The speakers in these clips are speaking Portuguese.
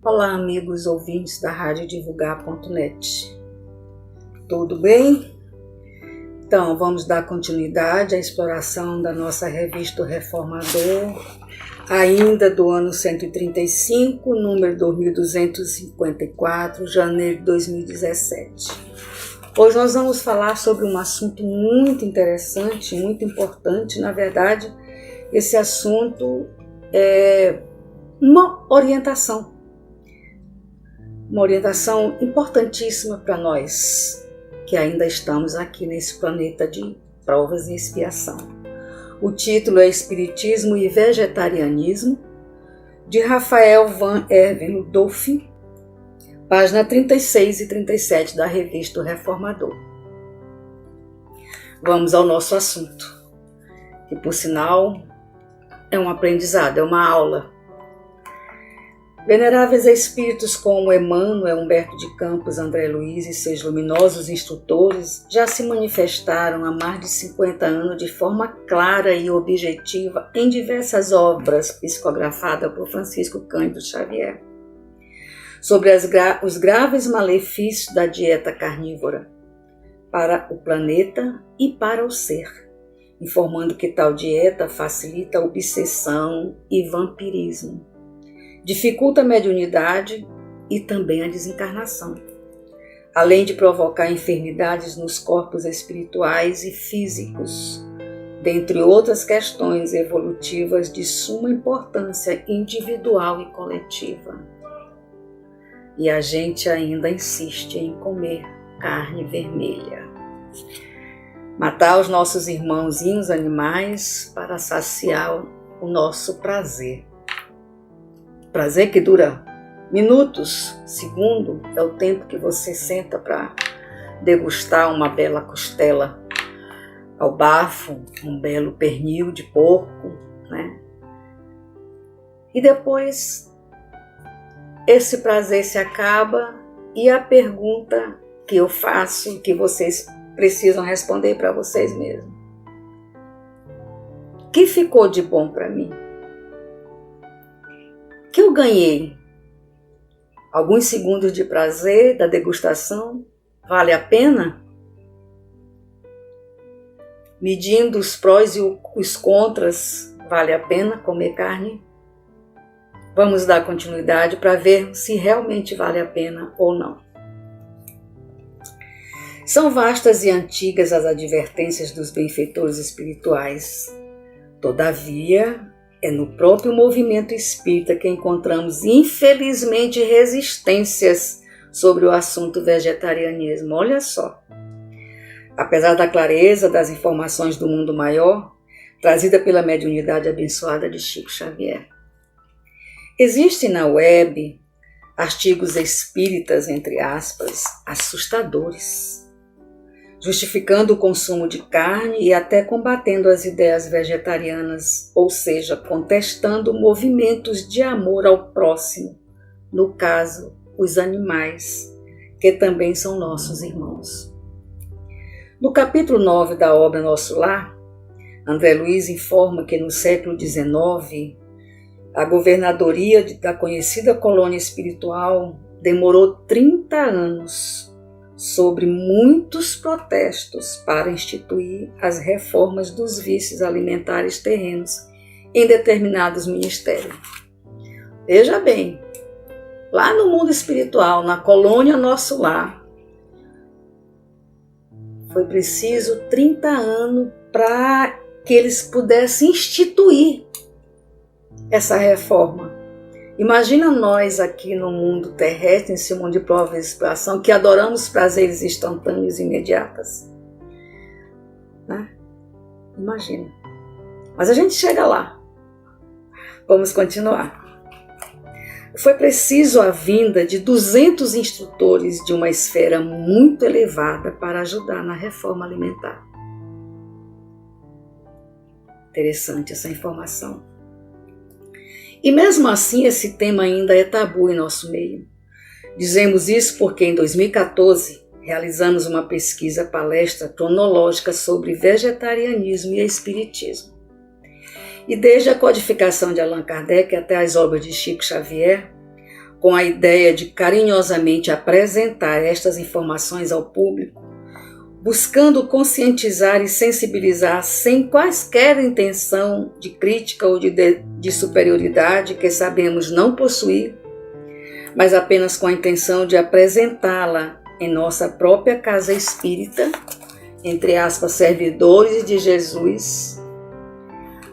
Olá, amigos ouvintes da radiodivulgar.net. Tudo bem? Então, vamos dar continuidade à exploração da nossa revista O Reformador, ainda do ano 135, número 2254, janeiro de 2017. Hoje nós vamos falar sobre um assunto muito interessante, muito importante. Na verdade, esse assunto é uma orientação importantíssima para nós, que ainda estamos aqui nesse planeta de provas e expiação. O título é Espiritismo e Vegetarianismo, de Rafael Van Herven Ludolph, página 36 e 37 da revista O Reformador. Vamos ao nosso assunto, que por sinal é um aprendizado, é uma aula. Veneráveis espíritos como Emmanuel, Humberto de Campos, André Luiz e seus luminosos instrutores já se manifestaram há mais de 50 anos de forma clara e objetiva em diversas obras psicografadas por Francisco Cândido Xavier sobre os graves malefícios da dieta carnívora para o planeta e para o ser, informando que tal dieta facilita a obsessão e vampirismo, dificulta a mediunidade e também a desencarnação, além de provocar enfermidades nos corpos espirituais e físicos, dentre outras questões evolutivas de suma importância individual e coletiva. E a gente ainda insiste em comer carne vermelha. Matar os nossos irmãozinhos animais para saciar o nosso prazer. Prazer que dura minutos, segundo, é o tempo que você senta para degustar uma bela costela ao bafo, um belo pernil de porco, né? E depois esse prazer se acaba e a pergunta que eu faço, que vocês precisam responder para vocês mesmos: o que ficou de bom para mim? Que eu ganhei? Alguns segundos de prazer da degustação vale a pena? Medindo os prós e os contras, vale a pena comer carne? Vamos dar continuidade para ver se realmente vale a pena ou não. São vastas e antigas as advertências dos benfeitores espirituais. Todavia, é no próprio movimento espírita que encontramos, infelizmente, resistências sobre o assunto vegetarianismo. Olha só. Apesar da clareza das informações do mundo maior, trazida pela mediunidade abençoada de Chico Xavier. Existem na web artigos espíritas, entre aspas, assustadores, justificando o consumo de carne e até combatendo as ideias vegetarianas, ou seja, contestando movimentos de amor ao próximo, no caso, os animais, que também são nossos irmãos. No capítulo 9 da obra Nosso Lar, André Luiz informa que no século XIX, a governadoria da conhecida colônia espiritual demorou 30 anos sobre muitos protestos para instituir as reformas dos vícios alimentares terrenos em determinados ministérios. Veja bem, lá no mundo espiritual, na colônia Nosso Lar, foi preciso 30 anos para que eles pudessem instituir essa reforma. Imagina nós aqui no mundo terrestre, nesse mundo de prova e expiação, que adoramos prazeres instantâneos e imediatos. Né? Imagina. Mas a gente chega lá. Vamos continuar. Foi preciso a vinda de 200 instrutores de uma esfera muito elevada para ajudar na reforma alimentar. Interessante essa informação. E mesmo assim, esse tema ainda é tabu em nosso meio. Dizemos isso porque em 2014 realizamos uma pesquisa palestra cronológica sobre vegetarianismo e espiritismo. E desde a codificação de Allan Kardec até as obras de Chico Xavier, com a ideia de carinhosamente apresentar estas informações ao público, buscando conscientizar e sensibilizar sem quaisquer intenção de crítica ou de superioridade que sabemos não possuir, mas apenas com a intenção de apresentá-la em nossa própria casa espírita, entre aspas, servidores de Jesus,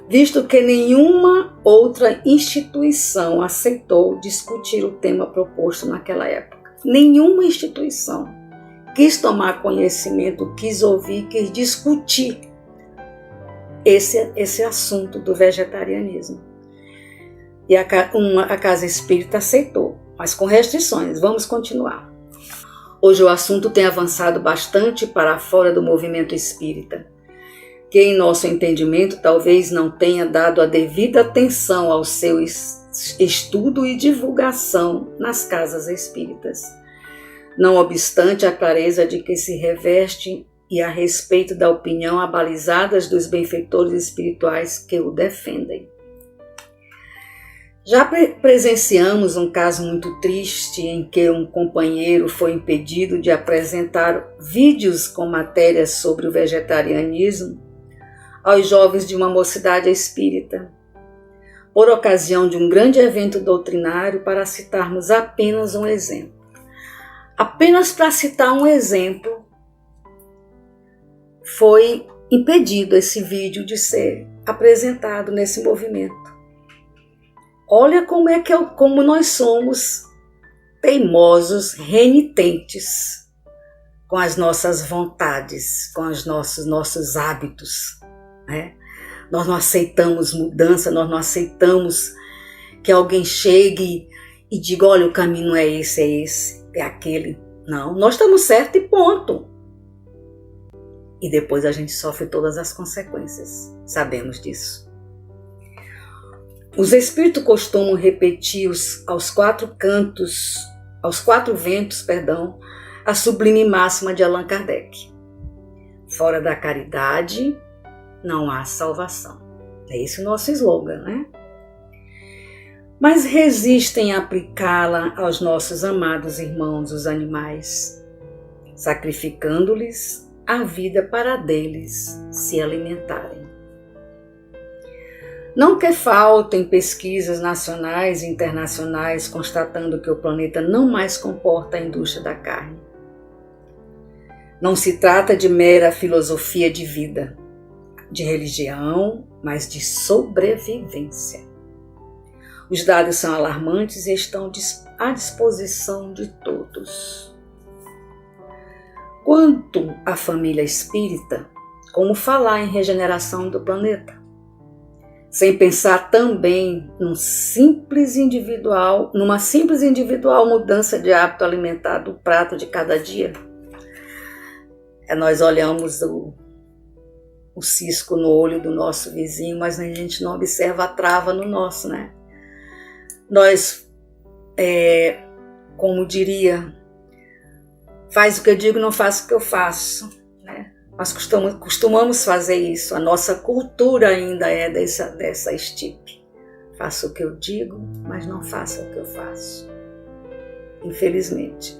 visto que nenhuma outra instituição aceitou discutir o tema proposto naquela época. Nenhuma instituição quis tomar conhecimento, quis ouvir, quis discutir esse assunto do vegetarianismo. E a Casa Espírita aceitou, mas com restrições. Vamos continuar. Hoje o assunto tem avançado bastante para fora do movimento espírita, que em nosso entendimento talvez não tenha dado a devida atenção ao seu estudo e divulgação nas casas espíritas. Não obstante a clareza de que se reveste e a respeito da opinião abalizadas dos benfeitores espirituais que o defendem. Já presenciamos um caso muito triste em que um companheiro foi impedido de apresentar vídeos com matérias sobre o vegetarianismo aos jovens de uma mocidade espírita, por ocasião de um grande evento doutrinário, para citarmos apenas um exemplo. Apenas para citar um exemplo, foi impedido esse vídeo de ser apresentado nesse movimento. Olha como nós somos teimosos, renitentes com as nossas vontades, com os nossos hábitos, né? Nós não aceitamos mudança, nós não aceitamos que alguém chegue e diga, olha, o caminho não é esse, é aquele. Não, nós estamos certos e ponto. E depois a gente sofre todas as consequências. Sabemos disso. Os espíritos costumam repetir aos quatro ventos, a sublime máxima de Allan Kardec. Fora da caridade não há salvação. É esse o nosso slogan, né? Mas resistem a aplicá-la aos nossos amados irmãos, os animais, sacrificando-lhes a vida para deles se alimentarem. Não que faltem pesquisas nacionais e internacionais constatando que o planeta não mais comporta a indústria da carne. Não se trata de mera filosofia de vida, de religião, mas de sobrevivência. Os dados são alarmantes e estão à disposição de todos. Quanto à família espírita, como falar em regeneração do planeta? Sem pensar também numa simples individual mudança de hábito alimentar do prato de cada dia. Nós olhamos o cisco no olho do nosso vizinho, mas a gente não observa a trava no nosso, né? Nós, como diria, faz o que eu digo, não faço o que eu faço, né? Nós costumamos fazer isso, a nossa cultura ainda é dessa estipe. Faço o que eu digo, mas não faço o que eu faço. Infelizmente.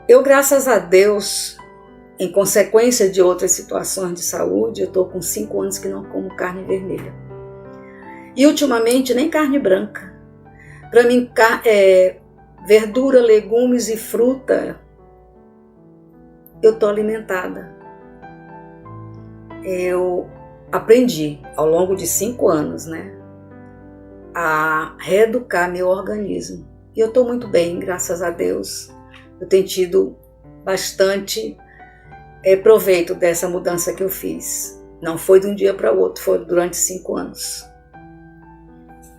Eu, graças a Deus, em consequência de outras situações de saúde, eu estou com 5 anos que não como carne vermelha. E ultimamente nem carne branca. Para mim, verdura, legumes e fruta, eu estou alimentada. Eu aprendi ao longo de 5 anos, né, a reeducar meu organismo. E eu estou muito bem, graças a Deus. Eu tenho tido bastante proveito dessa mudança que eu fiz. Não foi de um dia para o outro, foi durante 5 anos.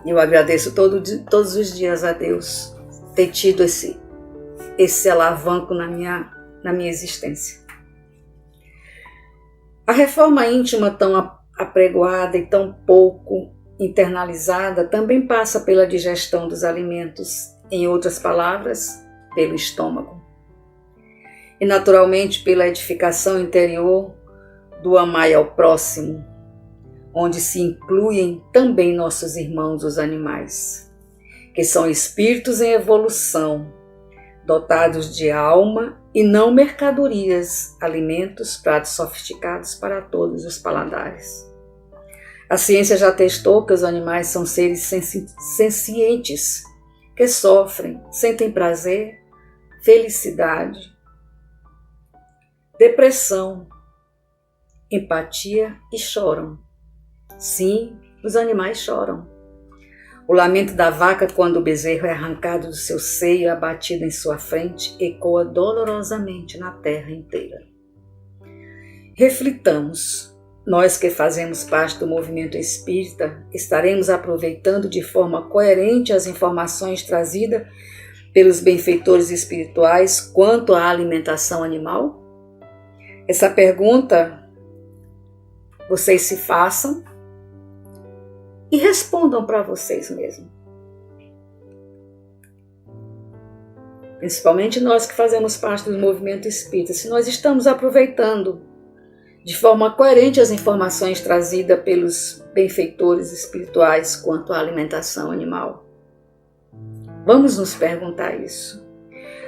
Eu agradeço todos os dias a Deus ter tido esse alavanco na minha existência. A reforma íntima tão apregoada e tão pouco internalizada também passa pela digestão dos alimentos, em outras palavras, pelo estômago. E naturalmente pela edificação interior do amar ao próximo, onde se incluem também nossos irmãos os animais. que são espíritos em evolução, dotados de alma e não mercadorias, alimentos, pratos sofisticados para todos os paladares. A ciência já testou que os animais são seres sencientes, que sofrem, sentem prazer, felicidade, depressão, empatia e choram. Sim, os animais choram. O lamento da vaca quando o bezerro é arrancado do seu seio e abatido em sua frente ecoa dolorosamente na terra inteira. Reflitamos. Nós que fazemos parte do movimento espírita, estaremos aproveitando de forma coerente as informações trazidas pelos benfeitores espirituais quanto à alimentação animal? Essa pergunta vocês se façam e respondam para vocês mesmos. Principalmente nós que fazemos parte do movimento espírita, se nós estamos aproveitando de forma coerente as informações trazidas pelos benfeitores espirituais quanto à alimentação animal. Vamos nos perguntar isso.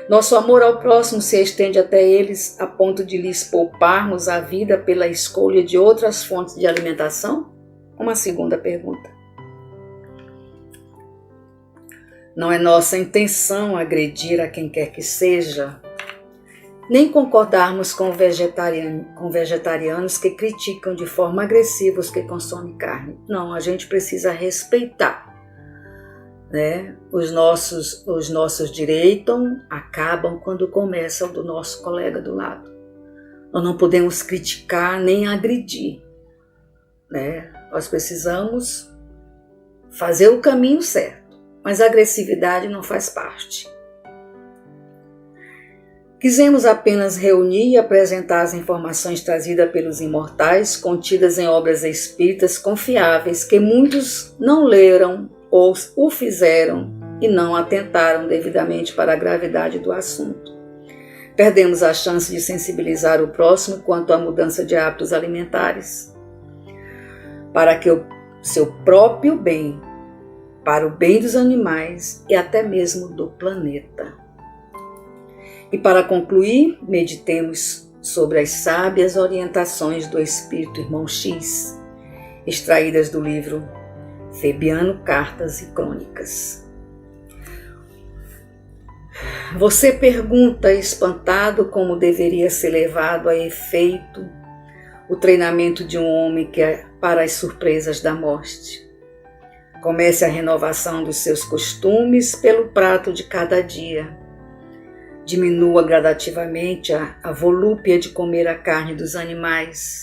Nosso amor ao próximo se estende até eles a ponto de lhes pouparmos a vida pela escolha de outras fontes de alimentação? Uma segunda pergunta. Não é nossa intenção agredir a quem quer que seja, nem concordarmos com vegetarianos que criticam de forma agressiva os que consomem carne. Não, a gente precisa respeitar, né? Os nossos direitos acabam quando começa o do nosso colega do lado. Nós não podemos criticar nem agredir, né? Nós precisamos fazer o caminho certo, mas a agressividade não faz parte. Quisemos apenas reunir e apresentar as informações trazidas pelos imortais, contidas em obras espíritas confiáveis, que muitos não leram ou o fizeram e não atentaram devidamente para a gravidade do assunto. Perdemos a chance de sensibilizar o próximo quanto à mudança de hábitos alimentares, para que o seu próprio bem, para o bem dos animais e até mesmo do planeta. E para concluir, meditemos sobre as sábias orientações do Espírito Irmão X, extraídas do livro Febiano, Cartas e Crônicas. Você pergunta espantado como deveria ser levado a efeito o treinamento de um homem que é para as surpresas da morte. Comece a renovação dos seus costumes pelo prato de cada dia. Diminua gradativamente a volúpia de comer a carne dos animais.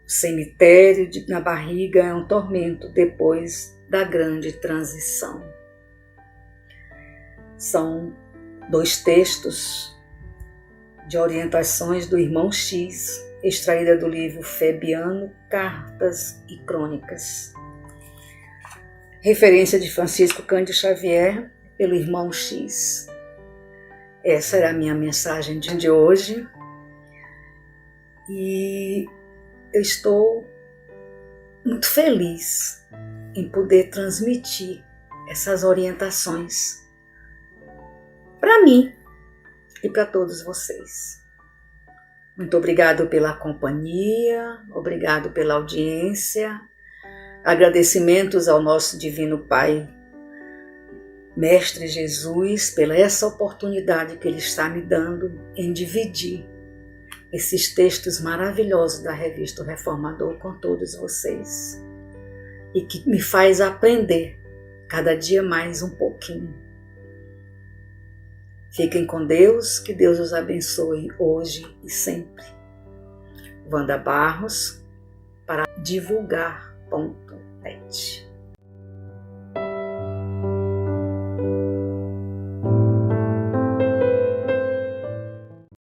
O cemitério na barriga é um tormento depois da grande transição. São 2 textos de orientações do Irmão X, extraída do livro Febiano, Cartas e Crônicas. Referência de Francisco Cândido Xavier pelo Irmão X. Essa era a minha mensagem de hoje e eu estou muito feliz em poder transmitir essas orientações para mim e para todos vocês. Muito obrigado pela companhia, obrigado pela audiência, agradecimentos ao nosso Divino Pai, Mestre Jesus, pela essa oportunidade que Ele está me dando em dividir esses textos maravilhosos da Revista O Reformador com todos vocês e que me faz aprender cada dia mais um pouquinho. Fiquem com Deus, que Deus os abençoe hoje e sempre. Wanda Barros para divulgar.net